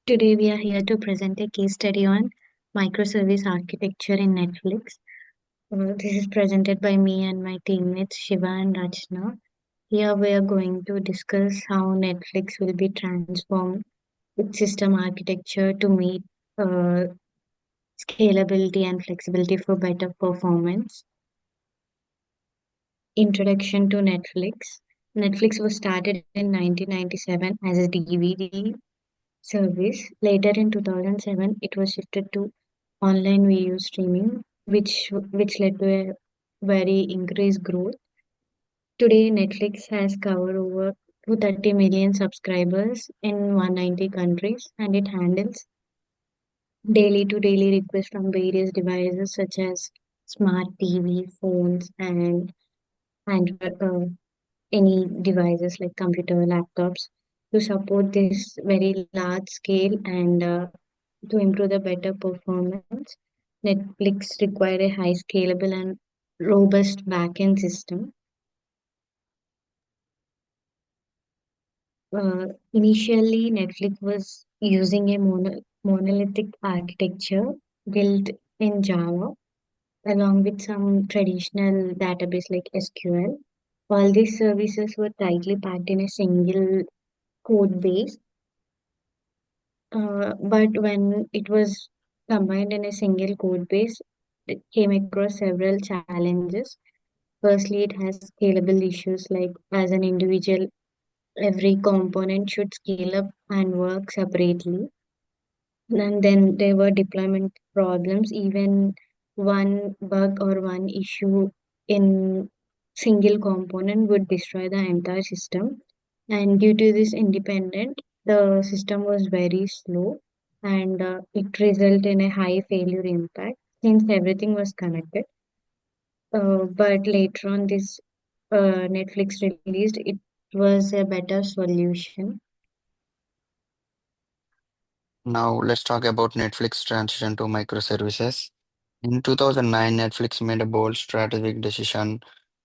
Today we are here to present a case study on microservice architecture in Netflix. This is presented by me and my teammates Shiva and Rachna. Here we are going to discuss how Netflix will be transformed its system architecture to meet uh, scalability and flexibility for better performance. Introduction to Netflix. Netflix was started in 1997 as a DVD service. Later in 2007, it was shifted to online video streaming, which led to a very increased growth. Today, Netflix has covered over 230 million subscribers in 190 countries, and it handles daily to daily requests from various devices such as smart TV, phones, and any devices like computer, laptops to support this very large scale and to improve the better performance. Netflix required a high scalable and robust backend system. Initially, Netflix was using a monolithic architecture built in Java along with some traditional database like SQL. All these services were tightly packed in a single code base. But when it was combined in a single code base, it came across several challenges. Firstly, it has scalable issues like as an individual, every component should scale up and work separately. And then there were deployment problems, even one bug or one issue in single component would destroy the entire system. And due to this independent, the system was very slow and it resulted in a high failure impact since everything was connected. But later on, this Netflix released, it was a better solution. Now let's talk about Netflix transition to microservices. In 2009, Netflix made a bold strategic decision.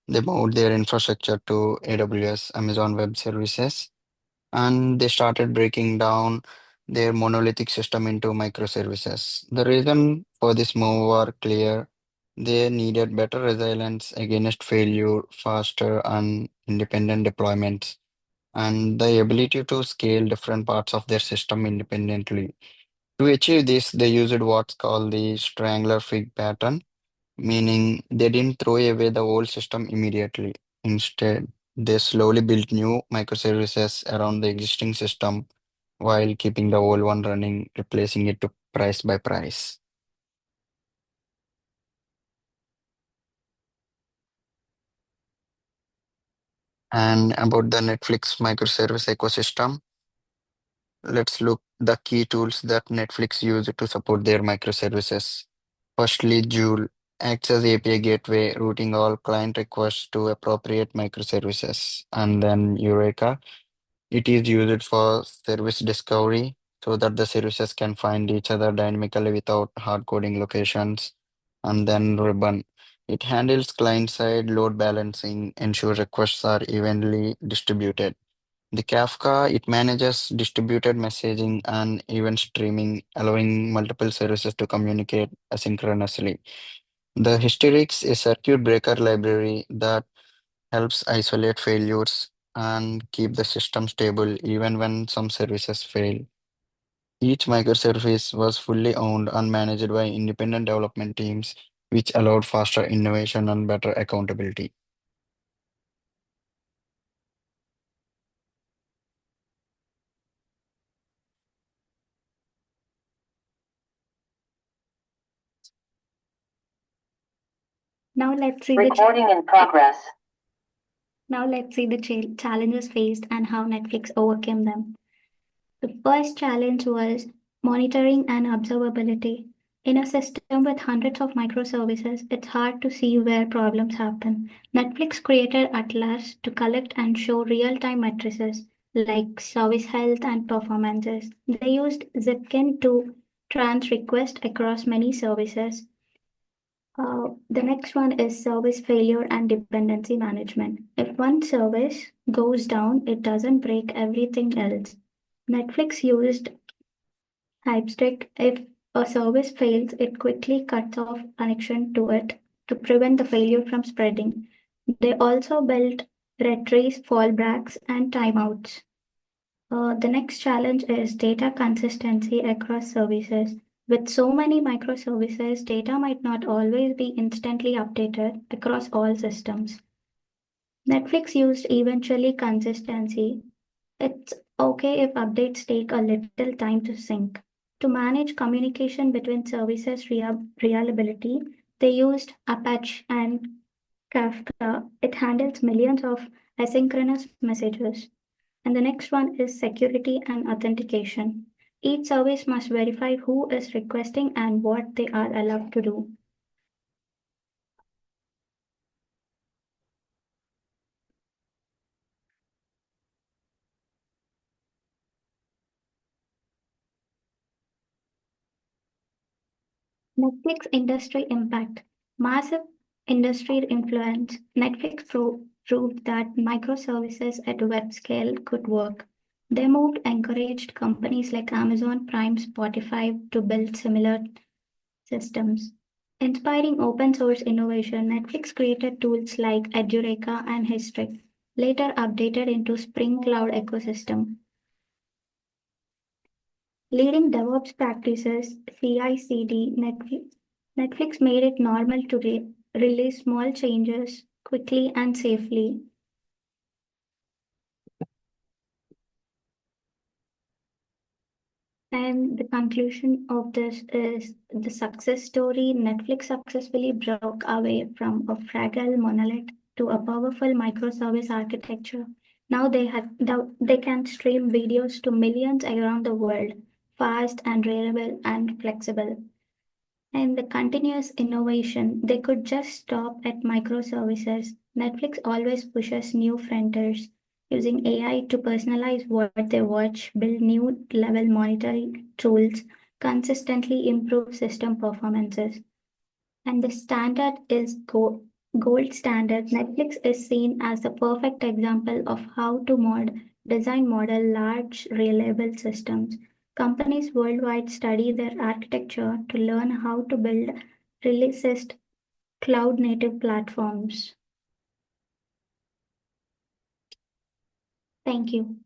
They moved their infrastructure to AWS, Amazon Web Services, and they started breaking down their monolithic system into microservices. The reason for this move were clear. They needed better resilience against failure, faster and independent deployments, and the ability to scale different parts of their system independently. To achieve this, they used what's called the strangler fig pattern, meaning they didn't throw away the old system immediately. Instead, they slowly built new microservices around the existing system while keeping the old one running, replacing it to price by price. And about the Netflix microservice ecosystem, let's look the key tools that Netflix used to support their microservices. Firstly, Joule acts as API gateway, routing all client requests to appropriate microservices. And then Eureka, it is used for service discovery so that the services can find each other dynamically without hard coding locations. And then Ribbon, it handles client-side load balancing, ensures requests are evenly distributed. The Kafka, it manages distributed messaging and event streaming, allowing multiple services to communicate asynchronously. The Hystrix is a circuit breaker library that helps isolate failures and keep the system stable even when some services fail. Each microservice was fully owned and managed by independent development teams, which allowed faster innovation and better accountability. Now let's see Recording in progress. Now let's see the challenges faced and how Netflix overcame them. The first challenge was monitoring and observability. In a system with hundreds of microservices, it's hard to see where problems happen. Netflix created Atlas to collect and show real-time matrices like service health and performances. They used Zipkin to trans request across many services. The next one is service failure and dependency management. If one service goes down, it doesn't break everything else. Netflix used Hystrix, if a service fails, it quickly cuts off connection to it to prevent the failure from spreading. They also built retries, fallbacks, and timeouts. The next challenge is data consistency across services. With so many microservices, data might not always be instantly updated across all systems. Netflix used eventually consistency. It's okay if updates take a little time to sync. To manage communication between services reliability, they used Apache and Kafka. It handles millions of asynchronous messages. And the next one is security and authentication. Each service must verify who is requesting and what they are allowed to do. Netflix industry impact. Massive industry influence. Netflix proved that microservices at web scale could work. They encouraged companies like Amazon Prime, Spotify to build similar systems. Inspiring open source innovation, Netflix created tools like Eureka and Hystrix, later updated into Spring Cloud ecosystem. Leading DevOps practices, CI/CD, Netflix made it normal to release small changes quickly and safely. And the conclusion of this is the success story. Netflix successfully broke away from a fragile monolith to a powerful microservice architecture. Now they can stream videos to millions around the world, fast and reliable and flexible. And the continuous innovation, they could just stop at microservices. Netflix always pushes new frontiers, using AI to personalize what they watch, build new level monitoring tools, consistently improve system performances. And the standard is gold standard. Netflix is seen as the perfect example of how to design model large reliable systems. Companies worldwide study their architecture to learn how to build released cloud native platforms. Thank you.